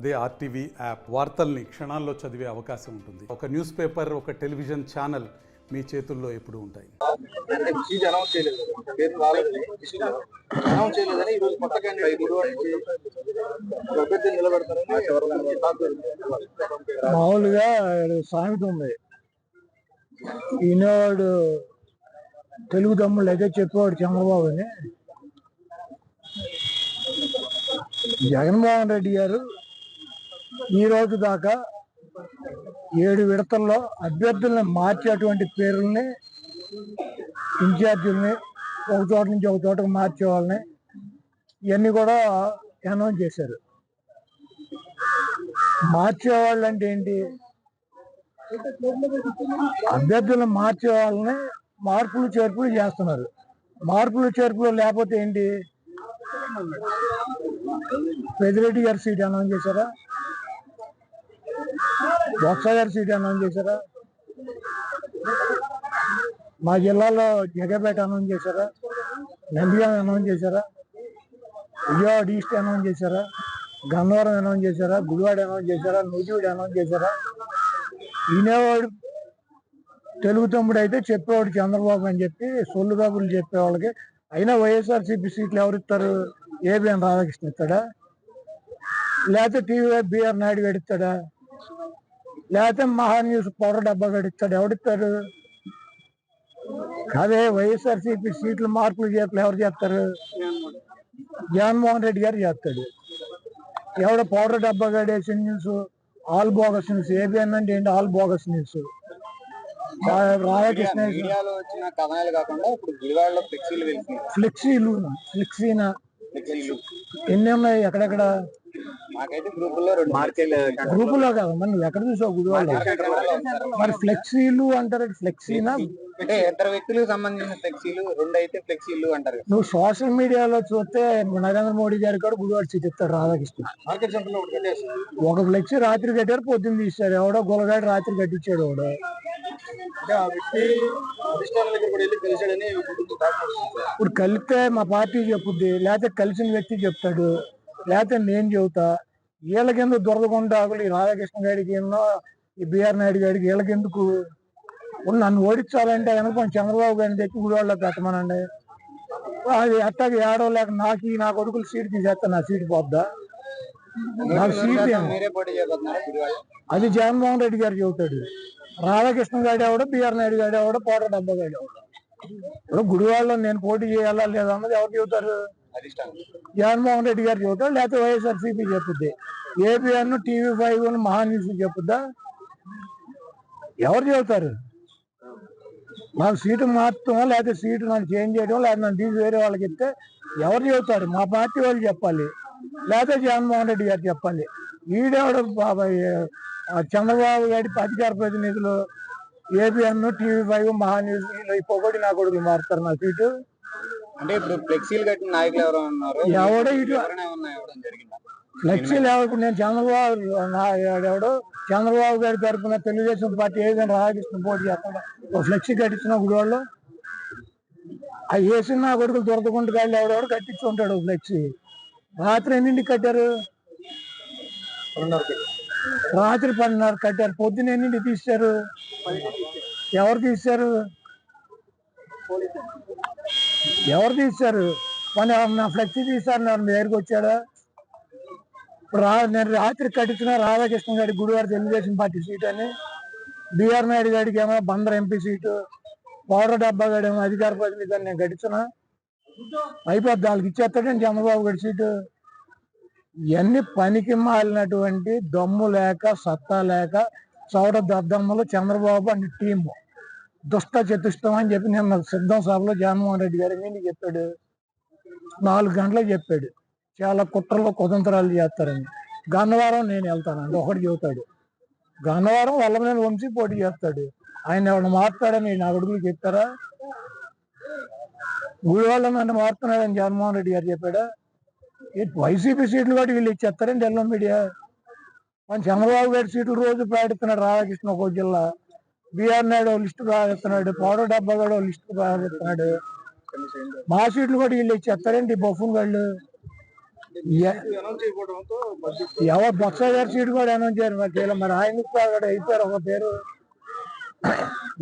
అదే RTV app వార్తల్ని క్షణాల్లో చదివే అవకాశం ఉంటుంది. ఒక న్యూస్ పేపర్, ఒక టెలివిజన్ ఛానల్ మీ చేతుల్లో ఎప్పుడూ ఉంటాయి. మామూలుగా సామెత ఉంది, ఈనాడు తెలుగు తమ్ముళ్ళు అయితే చెప్పేవాడు చంద్రబాబు అని. జగన్మోహన్ రెడ్డి గారు ఈ రోజు దాకా 7 విడతల్లో అభ్యర్థుల్ని మార్చేటువంటి పేర్లని, ఇన్ఛార్జీలని ఒక చోట నుంచి ఒక చోటకు మార్చే వాళ్ళని ఇవన్నీ కూడా అనౌన్స్ చేశారు. మార్చేవాళ్ళు అంటే ఏంటి? అభ్యర్థులను మార్చే వాళ్ళని మార్పులు చేర్పులు చేస్తున్నారు. మార్పులు చేర్పులు లేకపోతే ఏంటి? పెద్దిరెడ్డి గారి సీట్ అనౌన్స్ చేశారా? బొత్స గారి సీట్ అనౌన్స్ చేశారా? మా జిల్లాలో జగపేట అనౌన్స్ చేశారా? నంద్యాల అనౌన్స్ చేశారా? విజయవాడ ఈస్ట్ అనౌన్స్ చేశారా? గన్నవరం అనౌన్స్ చేశారా? గుడివాడ అనౌన్స్ చేశారా? నూజివీడు అనౌన్స్ చేశారా? ఈనేవాడు తెలుగు తమ్ముడు అయితే చెప్పేవాడు చంద్రబాబు అని చెప్పి సొల్లు కబుర్లు చెప్పేవాళ్ళకి. అయినా వైఎస్ఆర్సీపీ సీట్లు ఎవరిస్తారు? ఏబిఎన్ రాధాకృష్ణ ఇస్తాడా? లేకపోతే టీవీ బిఆర్ నాయుడు గడిస్తాడా? లేకపోతే మహాన్యూస్ పౌడర్ డబ్బా గడిస్తాడు? ఎవడిస్తారు? అదే వైఎస్ఆర్సీపీ సీట్లు మార్పులు చేపలు ఎవరు చేస్తారు? జగన్మోహన్ రెడ్డి గారు చేస్తాడు. ఎవడ పౌడర్ డబ్బా గడేసి news all bogus news. ABN అంటే ఏంటి? All bogus news. రాధాకృష్ణ ఫ్లెక్సీనా ఎన్ని ఉన్నాయి? ఎక్కడెక్కడ? గ్రూపులో కాదు, మరి నువ్వు ఎక్కడ చూసావు? గుడివాడ. మరి ఫ్లెక్సీలు అంటారు. ఫ్లెక్సీనా అంటే ఇద్దరు వ్యక్తులకు సంబంధించిన ఫ్లెక్సీలు, 2 అయితే ఫ్లెక్సీలు అంటారు. నువ్వు సోషల్ మీడియాలో చూస్తే నరేంద్ర మోడీ గారు కూడా గుడివాడ సీట్ ఇస్తాడు రాధాకృష్ణ. ఒక ఫ్లెక్సీ రాత్రి కట్టారు, పొద్దున్న తీశారు. ఎవడో గొలగాడు రాత్రి కట్టించాడు. ఎవడో ఇప్పుడు కలిస్తే మా పార్టీ చెప్పుద్ది, లేకపోతే కలిసిన వ్యక్తి చెప్తాడు, లేకపోతే నేను చెబుతా. వీళ్ళకెందుకు దొరదకొండాకులు? ఈ రాధాకృష్ణ గారికి ఎన్నో, ఈ బిఆర్ నాయుడు గారికి వీళ్ళకెందుకు? నన్ను ఓడించాలంటే కనుక చంద్రబాబు గారిని తెచ్చి గుడివాడలో పెట్టమనండి. అది అట్టాగా ఏడో లేక నా కొడుకులు సీట్ తీసేస్తా, నా సీటు పోద్దా? నాకు సీట్ అది జగన్మోహన్ రెడ్డి గారు చెబుతాడు. రాధాకృష్ణ గారి ఎవడో, బిఆర్ నాయుడు గారి ఎవడో, పౌడర్ డబ్బా గారి ఎవడో. ఇప్పుడు గుడివాడలో నేను పోటీ చేయాలా లేదా అన్నది ఎవరు చెబుతారు? జగన్మోహన్ రెడ్డి గారు చెబుతారు, లేకపోతే వైఎస్ఆర్సీపీ చెప్పుద్ది. ఏబిఎన్, టీవీ5, మహాన్యూస్ చెప్పుద్దా? ఎవరు చెబుతారు? నాకు సీటు మార్చడం, లేకపోతే సీటు నన్ను చేంజ్ చేయడం, లేకపోతే నన్ను తీసి వేరే వాళ్ళకి ఇస్తే ఎవరు చెబుతారు? మా పార్టీ వాళ్ళు చెప్పాలి, లేకపోతే జగన్మోహన్ రెడ్డి గారు చెప్పాలి. ఈడేవాడు బాబాయ్ చంద్రబాబు గారి అధికార ప్రతినిధులు ఏబిఎన్, టీవీ5, మహాన్యూస్ ఈ పొగడి నా కొడుకులు మారుతారు నా సీటు. అంటే ఇప్పుడు ఫ్లెక్సీలు కట్టిన నాయకులు ఎవరో ఉన్నారు. ఎవడో ఇటు ఫ్లెక్సీలు ఎవరు? నేను ఎవడో చంద్రబాబు గారి తరఫున తెలుగుదేశం పార్టీ ఏదైనా రాధాకృష్ణ పోటీ చేస్తాడు. ఒక ఫ్లెక్సీ కట్టించిన గుడివాళ్ళు ఆ వేసిన నా కొడుకులు దొరకకుండా కాళ్ళు ఎవడెవడు కట్టించుకుంటాడు ఫ్లెక్సీ. రాత్రి ఎన్నింటికి కట్టారు? రాత్రి 10:30 కట్టారు. పొద్దున్న ఎన్నింటికి తీశారు? ఎవరు తీశారు? ఎవరు తీశారు? నా ఫ్లెక్సీ తీశారు, మీ దగ్గరికి వచ్చాడా? నేను రాత్రి కట్టించిన రాధాకృష్ణ గారి గుడివాడ తెలుగుదేశం పార్టీ సీట్ అని, బిఆర్ నాయుడు గారికి ఏమో బందర్ ఎంపీ సీటు, పౌడర్ డబ్బా గారు ఏమో అధికార ప్రతినిధి అని నేను కట్టించిన అయిపోద్ది. వాళ్ళకి ఇచ్చేస్తాడని చంద్రబాబు గారి సీటు. ఇవన్నీ పనికి మాలినటువంటి దమ్ము లేక, సత్తా లేక చౌడ దద్దమ్మలు చంద్రబాబు అండ్ టీము దుష్ట చతుష్టం అని చెప్పి నిన్న సిద్ధం సభలో జగన్మోహన్ రెడ్డి గారు ఏంటి చెప్పాడు? 4 గంటలకు చెప్పాడు చాలా కుట్రలు కుతంత్రాలు చేస్తారని. గన్నవరం నేను వెళ్తానండి ఒకటి చెబుతాడు. గన్నవరం వల్లభనేని వంశీ పోటీ చేస్తాడు. ఆయన ఎవరిని మారుతాడని నా కొడుకులు చెప్తారా? గుడివాళ్ళ నన్ను మారుతున్నాడని జగన్మోహన్ రెడ్డి గారు చెప్పాడా? వైసీపీ సీట్లు కూడా వీళ్ళు ఇచ్చేస్తారండి ఎల్లం మీడియా. మన చంద్రబాబు గారి సీట్లు రోజు ప్రకటిస్తున్నాడు రాధాకృష్ణ ఒక జిల్లా, బిఆర్ నాయుడు లిస్టు ప్రకటిస్తున్నాడు, పౌడర్ డబ్బా కూడా లిస్టు ప్రకటిస్తున్నాడు. మా సీట్లు కూడా వీళ్ళు ఇచ్చేస్తారండి బఫూన్ వాళ్ళు. ఎవరు బొత్స గారి సీటు కూడా అనౌన్స్ చేయరు మరి చేయలేదు. మరి ఆయన అయిపోయారు ఒక పేరు.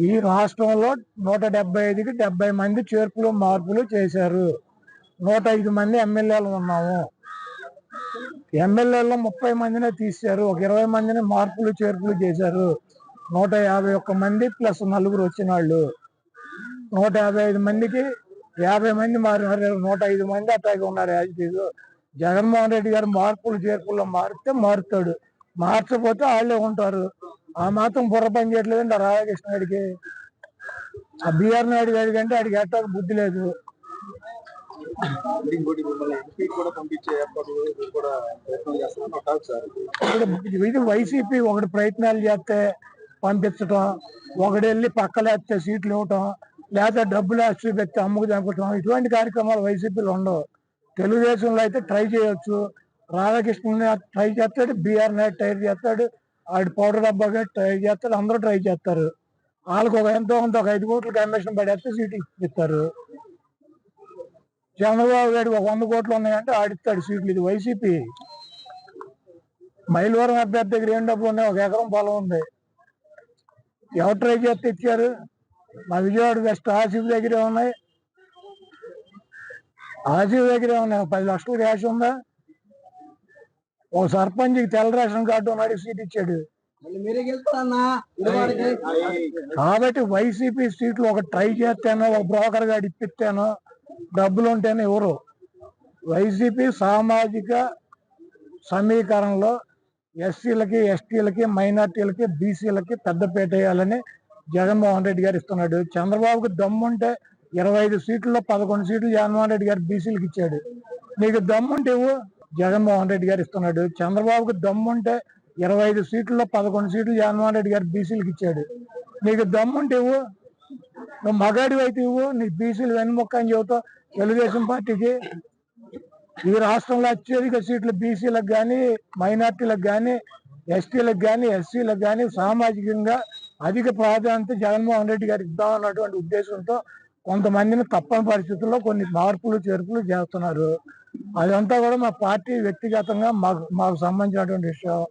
ఈ రాష్ట్రంలో 175కి 70 మంది చేర్పులు మార్పులు చేశారు. 105 మంది ఎమ్మెల్యేలు ఉన్నాము. ఎమ్మెల్యేలో 30 మందినే తీశారు. ఒక 20 మందిని మార్పులు చేర్పులు చేశారు. 151 మంది ప్లస్ 4 వచ్చిన వాళ్ళు. 155 మందికి 50 మంది మారినారు. 105 మంది అట్లాగే ఉన్నారు. యాజిటీలు జగన్మోహన్ రెడ్డి గారు మార్పులు చేర్పుల్లో మారితే మారుతాడు, మార్చకపోతే వాళ్ళే ఉంటారు. ఆ మాత్రం బుర్ర పని చేయట్లేదండి రాధాకృష్ణ గారికి. ఆ బిఆర్ నాయుడు గారికి అంటే ఆడికి ఎట్టాక బుద్ధి లేదు. ఇది వైసీపీ ఒకటి ప్రయత్నాలు చేస్తే పంపించటం, ఒకటి వెళ్ళి పక్కలేస్తే సీట్లు ఇవ్వటం, లేదా డబ్బులు వేసి పెట్టి అమ్ముకు చంపటం, ఇటువంటి కార్యక్రమాలు వైసీపీలో ఉండవు. తెలుగుదేశంలో అయితే ట్రై చేయొచ్చు. రాధాకృష్ణ ట్రై చేస్తాడు, బిఆర్ నాయుడు ట్రై చేస్తాడు, ఆడి పౌడర్ డబ్బాగా ట్రై చేస్తాడు, అందరూ ట్రై చేస్తారు. వాళ్ళకి ఎంతో కొంత ఒక 5 కోట్లు కమిషన్ పడేస్తే సీటు ఇస్తారు. చంద్రబాబు గారు ఒక 100 కోట్లు ఉన్నాయంటే ఆడిస్తాడు సీట్లు. ఇది వైసీపీ. మైలవరం అభ్యర్థి దగ్గర ఏం డబ్బులు ఉన్నాయి? 1 ఎకరం పొలం ఉంది. ఎవరు ట్రై చేస్తే ఇచ్చారు? మా విజయవాడ వెస్ట్ ఆసిఫ్ దగ్గరే ఉన్నాయి. ఆసిఫ్ దగ్గరే ఉన్నాయి. 10 లక్షల క్యాష్ ఉందా? ఒక సర్పంచ్కి తెల్ల రేషన్ కార్డు ఉన్నాడు, సీట్ ఇచ్చాడు. కాబట్టి వైసీపీ సీట్లు ఒక ట్రై చేస్తేనో, ఒక బ్రోకర్ గారు ఇప్పిస్తేనో, డబ్బులు ఉంటేనే ఎవరు. వైసీపీ సామాజిక సమీకరణలో ఎస్సీలకి, ఎస్టీలకి, మైనార్టీలకి, బీసీలకి పెద్దపీట వేయాలని జగన్మోహన్ రెడ్డి గారు ఇస్తున్నాడు. చంద్రబాబుకి దమ్ముంటే 25 సీట్లలో 11 సీట్లు జగన్మోహన్ రెడ్డి గారు బీసీలకు ఇచ్చాడు. నీకు దమ్ముంటే ఇవ్వు. జగన్మోహన్ రెడ్డి గారు ఇస్తున్నాడు. చంద్రబాబుకి దమ్ముంటే 25 సీట్లలో 11 సీట్లు జగన్మోహన్ రెడ్డి గారు బీసీలకు ఇచ్చాడు. నీకు దమ్ముంటే ఇవ్వు. నువ్వు మగాడి అయితే ఇవ్వు. నీ బీసీలు వెన్నుముక్క అని చెబుతావు తెలుగుదేశం పార్టీకి. ఈ రాష్ట్రంలో అత్యధిక సీట్లు బీసీలకు కానీ, మైనార్టీలకు కానీ, ఎస్టీలకు కానీ, ఎస్సీలకు కానీ సామాజికంగా అధిక ప్రాధాన్యత జగన్మోహన్ రెడ్డి గారు ఇద్దామన్నటువంటి ఉద్దేశంతో కొంతమందిని తప్పని పరిస్థితుల్లో కొన్ని మార్పులు చేర్పులు చేస్తున్నారు. అదంతా కూడా మా పార్టీ వ్యక్తిగతంగా మాకు సంబంధించినటువంటి విషయం.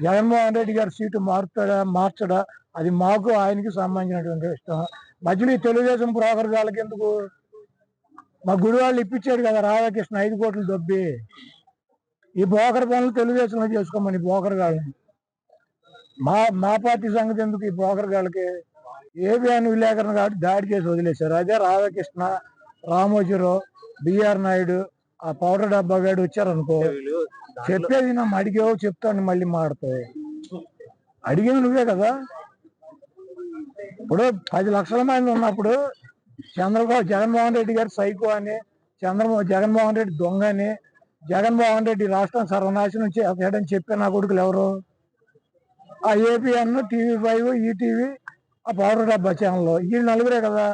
జగన్మోహన్ రెడ్డి గారి సీటు మార్చడా అది మాకు ఆయనకి సంబంధించినటువంటి విషయం. మధ్యలో ఈ తెలుగుదేశం బ్రోకర్ వాళ్ళకి ఎందుకు? మా గుడి వాళ్ళు ఇప్పించాడు కదా రాధాకృష్ణ 5 కోట్లు దొబ్బి. ఈ బ్రోకర్ పనులు తెలుగుదేశంలో చేసుకోమని బ్రోకర్ గాళ్ళని. మా పార్టీ సంగతి ఎందుకు? ఈ బ్రోకర్ గాళ్ళకి ఏబిఎన్ విలేకరణ కాబట్టి దాడి చేసి వదిలేశారు. అదే రాధాకృష్ణ, రామోజీరావు, బిఆర్ నాయుడు, ఆ పౌడర్ డబ్బా గాడు వచ్చారనుకో, చెప్పేది నన్ను అడిగావు చెప్తాను మళ్ళీ మాడతాయి. అడిగింది నువ్వే కదా. ఇప్పుడు 10 లక్షల మంది ఉన్నప్పుడు జగన్మోహన్ రెడ్డి గారు సైకో అని, జగన్మోహన్ రెడ్డి దొంగ అని, జగన్మోహన్ రెడ్డి రాష్ట్రం సర్వనాశనం చేయడం చెప్పే నా కొడుకులు ఎవరు? ఆ ఏపీఎన్, TV5, ఈటీవీ, ఆ పౌడర్ డబ్బా ఛానల్లో ఈ నలుగురే కదా.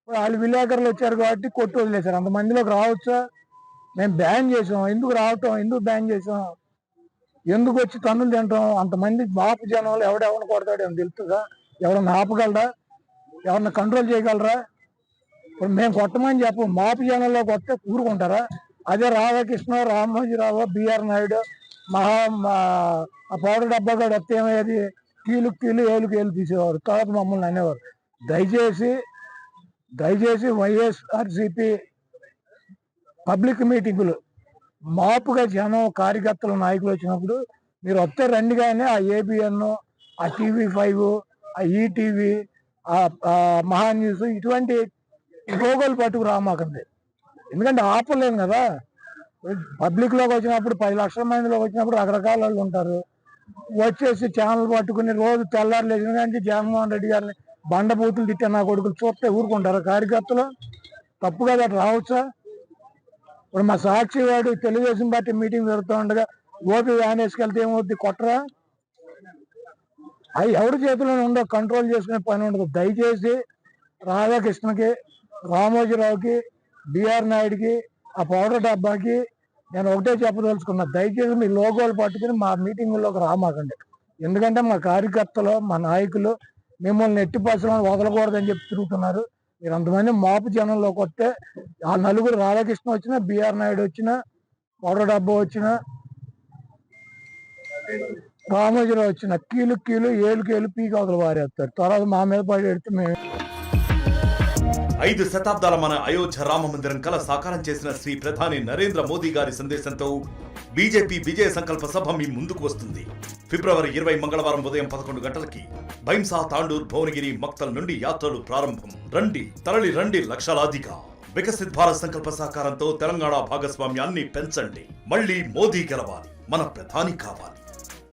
వాళ్ళు విలేకరులు వచ్చారు కాబట్టి కొట్టు వదిలేశారు. అంతమందిలోకి రావచ్చా? మేము బ్యాన్ చేసాం. ఎందుకు రావటం? ఎందుకు బ్యాన్ చేసాం? ఎందుకు వచ్చి తన్నులు తింటాం? అంతమంది మాపు జనంలో ఎవడెవరిని కొడతాడు అని తెలుస్తుందా? ఎవరన్నా ఆపగలరా? ఎవరన్నా కంట్రోల్ చేయగలరా? ఇప్పుడు మేము కొట్టమని చెప్పు, మాపు జనంలో కొట్టే కూరుకుంటారా? అదే రాధాకృష్ణ, రామోజీరావు, బిఆర్ నాయుడు, ఆ పౌడర్ డబ్బా కూడా వస్తే ఏమయ్యేది? కీలుకి ఏలుకి ఏలు తీసేవారు. తర్వాత మమ్మల్ని అనేవారు. దయచేసి వైఎస్ఆర్సీపీ పబ్లిక్ మీటింగులు మాపుగా జనం, కార్యకర్తలు, నాయకులు వచ్చినప్పుడు మీరు వస్తే రండి. కానీ ఆ ఏబిఎన్, ఆ TV5, ఆ ఈటీవీ, ఆ మహా న్యూస్ ఇటువంటి లోగోలు పట్టుకు రామాకండి. ఎందుకంటే ఆపలేము కదా. పబ్లిక్లోకి వచ్చినప్పుడు 10 లక్షల మందిలోకి వచ్చినప్పుడు రకరకాల వాళ్ళు ఉంటారు. వచ్చేసి ఛానల్ పట్టుకుని రోజు తెల్లారు లేచిన కానీ జగన్మోహన్ రెడ్డి గారిని బండబూతులు తిట్టే నా కొడుకులు చూస్తే ఊరుకుంటారు కార్యకర్తలు? తప్పు కదా, అట్లా రావచ్చా? ఇప్పుడు మా సాక్షి వాడు తెలుగుదేశం పార్టీ మీటింగ్ జరుగుతూ ఉండగా ఓపీ వ్యాన్ వేసుకెళ్తే ఏమవుద్ది? కొట్టరా? అవి ఎవరి చేతిలోనే ఉండవు, కంట్రోల్ చేసుకునే పని ఉండదు. దయచేసి రాధాకృష్ణకి, రామోజీరావుకి, బిఆర్ నాయుడికి, ఆ పౌడర్ డబ్బాకి నేను ఒకటే చెప్పదలుచుకున్నా. దయచేసి మీ లోగోలు పట్టుకుని మా మీటింగుల్లోకి రామాకండి. ఎందుకంటే మా కార్యకర్తలు, మా నాయకులు మిమ్మల్ని ఎట్టి పరిశ్రమలు వదలకూడదని చెప్పి తిరుగుతున్నారు. మీరు అంతమంది మాపు జనంలోకి వస్తే ఆ నలుగురు రాధాకృష్ణ వచ్చినా, బిఆర్ నాయుడు వచ్చినా, పౌడర్ డబ్బా వచ్చిన రామోజీరావు వచ్చిన కీలు ఏళ్ళు పీకి అవతల వారేస్తారు. తర్వాత మా మీద పడి ఎడితే మేము 5 శతాబ్దాల మన అయోధ్య రామ మందిరం కల సాకారం చేసిన శ్రీ ప్రధాని నరేంద్ర మోదీ గారి సందేశంతో బీజేపీ విజయ సంకల్ప సభ మీ ముందుకు వస్తుంది. ఫిబ్రవరి 20 మంగళవారం ఉదయం 11 గంటలకి భైంసా, తాండూర్, భువనగిరి, మక్తల్ నుండి యాత్రలు ప్రారంభం. రండి, తరలి రండి లక్షలాదిగా. వికసిత్ భారత్ సంకల్ప సాకారంతో తెలంగాణ భాగస్వామ్యాన్ని పెంచండి. మళ్ళీ మోదీ గెలవాలి, మన ప్రధాని కావాలి.